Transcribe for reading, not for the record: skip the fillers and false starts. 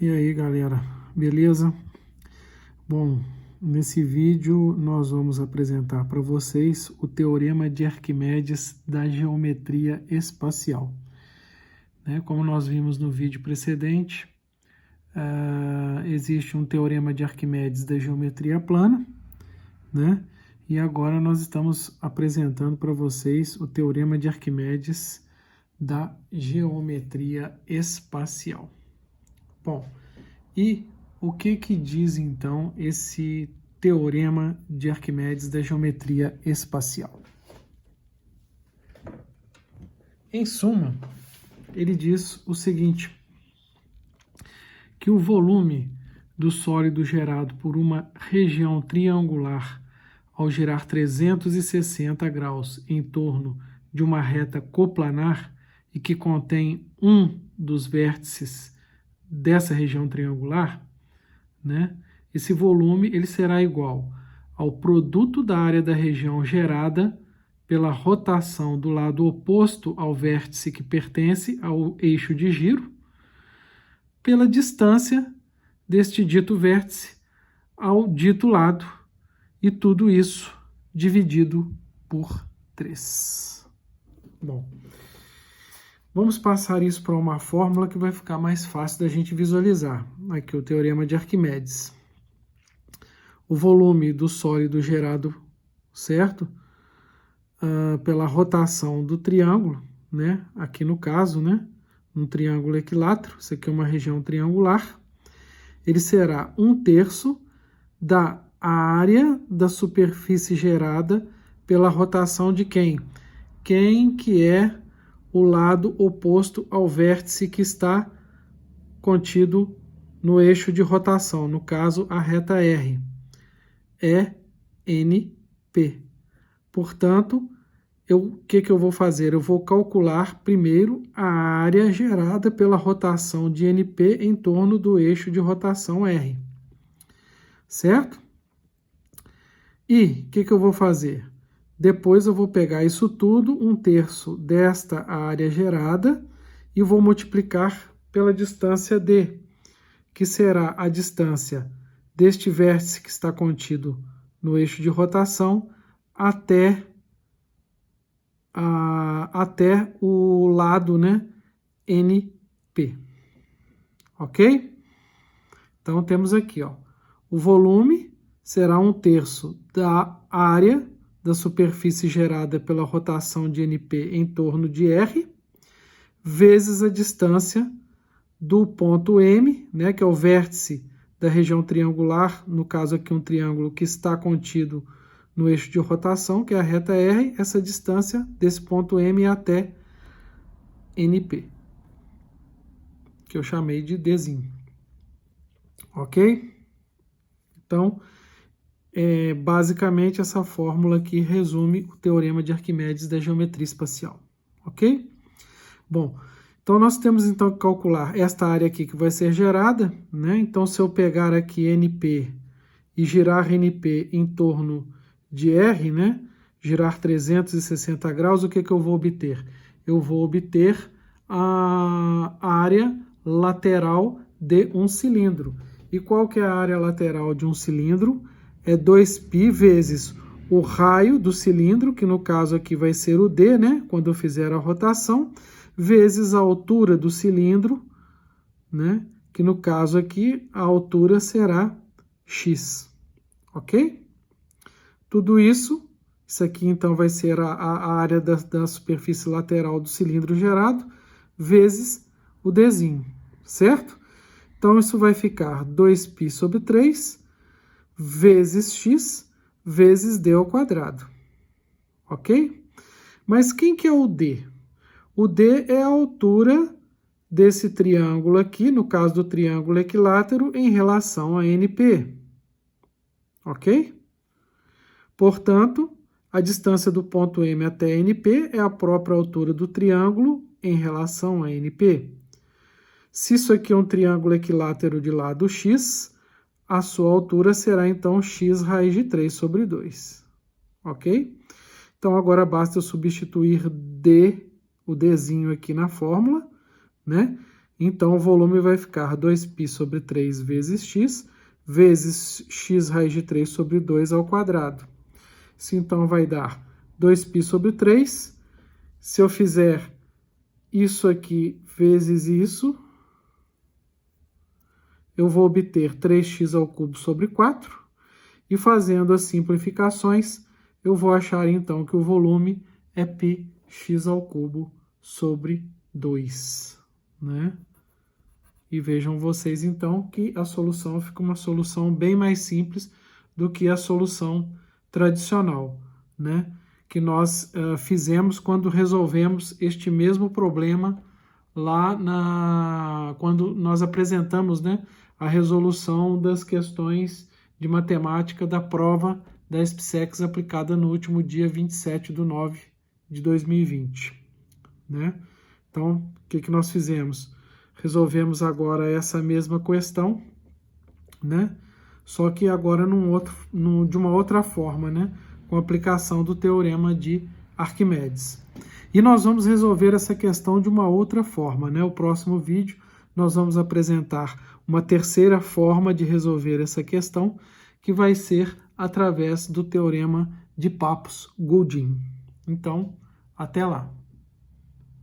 E aí, galera, beleza? Bom, nesse vídeo nós vamos apresentar para vocês o Teorema de Arquimedes da geometria espacial. Como nós vimos no vídeo precedente, existe um Teorema de Arquimedes da geometria plana, E agora nós estamos apresentando para vocês o Teorema de Arquimedes da geometria espacial. Bom, e o que diz então esse Teorema de Arquimedes da geometria espacial? Em suma, ele diz o seguinte, que o volume do sólido gerado por uma região triangular ao girar 360 graus em torno de uma reta coplanar e que contém um dos vértices dessa região triangular, esse volume ele será igual ao produto da área da região gerada pela rotação do lado oposto ao vértice que pertence ao eixo de giro, pela distância deste dito vértice ao dito lado, e tudo isso dividido por 3. Bom, vamos passar isso para uma fórmula que vai ficar mais fácil da gente visualizar. Aqui o Teorema de Arquimedes. O volume do sólido gerado, certo? Pela rotação do triângulo, Aqui no caso, um triângulo equilátero, isso aqui é uma região triangular. Ele será 1/3 da área da superfície gerada pela rotação de quem? Quem que é o lado oposto ao vértice que está contido no eixo de rotação, no caso a reta R, é NP. Portanto, o que eu vou fazer? Eu vou calcular primeiro a área gerada pela rotação de NP em torno do eixo de rotação R, certo? E o que eu vou fazer? Depois eu vou pegar isso tudo, 1/3 desta área gerada, e vou multiplicar pela distância D, que será a distância deste vértice que está contido no eixo de rotação até o lado, NP. Ok? Então temos aqui, o volume será 1/3 da área da superfície gerada pela rotação de NP em torno de R, vezes a distância do ponto M, que é o vértice da região triangular, no caso aqui um triângulo que está contido no eixo de rotação, que é a reta R, essa distância desse ponto M até NP, que eu chamei de Dzinho. Ok? Então, basicamente essa fórmula aqui resume o Teorema de Arquimedes da geometria espacial. Ok? Bom, então nós temos então que calcular esta área aqui que vai ser gerada, Então se eu pegar aqui NP e girar NP em torno de R, Girar 360 graus, o que eu vou obter? Eu vou obter a área lateral de um cilindro. E qual que é a área lateral de um cilindro? É 2π vezes o raio do cilindro, que no caso aqui vai ser o D, Quando eu fizer a rotação, vezes a altura do cilindro, Que no caso aqui a altura será x. Ok? Tudo isso aqui então vai ser a área da superfície lateral do cilindro gerado, vezes o Dzinho, certo? Então isso vai ficar 2π sobre 3 vezes x vezes d ao quadrado, ok? Mas quem que é o d? O d é a altura desse triângulo aqui, no caso do triângulo equilátero, em relação a NP, ok? Portanto, a distância do ponto M até NP é a própria altura do triângulo em relação a NP. Se isso aqui é um triângulo equilátero de lado x, a sua altura será então x raiz de 3 sobre 2. Ok? Então agora basta eu substituir D, o Dzinho aqui na fórmula, Então, o volume vai ficar 2π sobre 3 vezes x raiz de 3 sobre 2 ao quadrado. Isso, então, vai dar 2π sobre 3. Se eu fizer isso aqui vezes isso, eu vou obter 3x ao cubo sobre 4. E fazendo as simplificações, eu vou achar, então, que o volume é πx ao cubo sobre 2, né? E vejam vocês, então, que a solução fica uma solução bem mais simples do que a solução tradicional, né? Que nós fizemos quando resolvemos este mesmo problema lá quando nós apresentamos, né, a resolução das questões de matemática da prova da SPSEC aplicada no último dia 27/9/2020, né? Então, o que nós fizemos? Resolvemos agora essa mesma questão, né? Só que agora de uma outra forma, né? Com a aplicação do teorema de Arquimedes. E nós vamos resolver essa questão de uma outra forma, né? O próximo vídeo nós vamos apresentar uma terceira forma de resolver essa questão, que vai ser através do teorema de Pappus-Guldin. Então, até lá!